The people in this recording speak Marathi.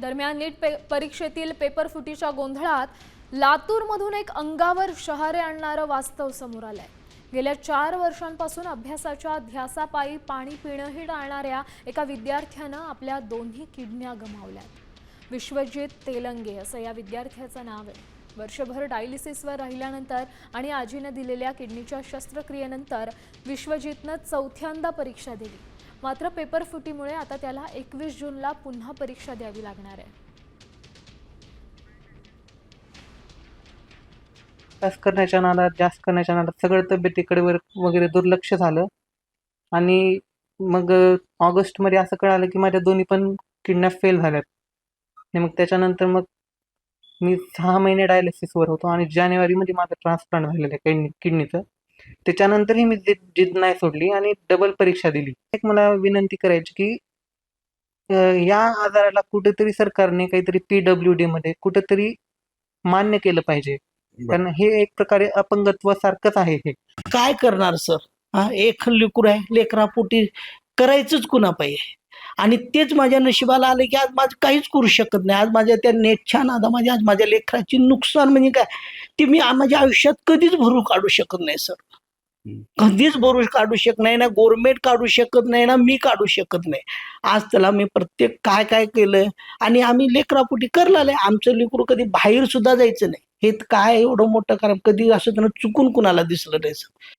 दरम्यान परीक्षेतील पेपर फुटीच्या गोंधळात लातूरमधून एक अंगावर शहारे आणणारं वास्तव समोर आलंय। गेल्या 4 वर्षांपासून अभ्यासाच्या ध्यासापायी पाणी पिणंही टाळणाऱ्या एका विद्यार्थ्यानं आपल्या दोन्ही किडन्या गमावल्यात। विश्वजित तेलंगे असं या विद्यार्थ्याचं नाव आहे। वर्षभर डायलिसिसवर राहिल्यानंतर आणि आजीने दिलेल्या किडनीच्या शस्त्रक्रियेनंतर विश्वजितनं चौथ्यांदा परीक्षा दिली। मात्र पेपर फुटीमुळे आता त्याला 21 जूनला पुन्हा परीक्षा द्यावी लागणार आहे। जास्त करण्याच्या नादात सगळं तब्येतीकडे वगैरे दुर्लक्ष झालं आणि मग ऑगस्टमध्ये असं कळालं की माझ्या दोन्ही पण किडन्या फेल झाल्यात आणि मग त्याच्यानंतर मग मी 6 महिने डायलिसिसवर होतो आणि जानेवारीमध्ये माझं ट्रान्सप्लांट झालेलं आहे किडनीचं। त्याच्यानंतरही मी जिद्द नाही सोडली आणि डबल परीक्षा दिली। एक मला विनंती करायची की या आजाराला कुठेतरी सरकारने काहीतरी PWD मध्ये कुठेतरी मान्य केलं पाहिजे, कारण हे एक प्रकारे अपंगत्वासारखंच आहे। हे काय करणार सर? एक लेकरू आहे, लेकरापोटी करायचंच कुणा पाहिजे आणि तेच माझ्या नशिबाला आले की आज माझं काहीच करू शकत नाही। आज माझ्या त्या नेटच्या नादामध्ये आज माझ्या लेकराची नुकसान म्हणजे काय ते मी माझ्या आयुष्यात कधीच भरून काढू शकत नाही सर, कधीच भरून काढू शकत नाही ना, गव्हर्नमेंट काढू शकत नाही ना, मी काढू शकत नाही। आज त्याला मी प्रत्येक काय काय केलं आणि आम्ही लेकरापोटी करलाय। आमचं लेकरू कधी बाहेर सुद्धा जायचं नाही। हे काय एवढं मोठं कारण कधी असं त्यानं चुकून कुणाला दिसलं नाही सर।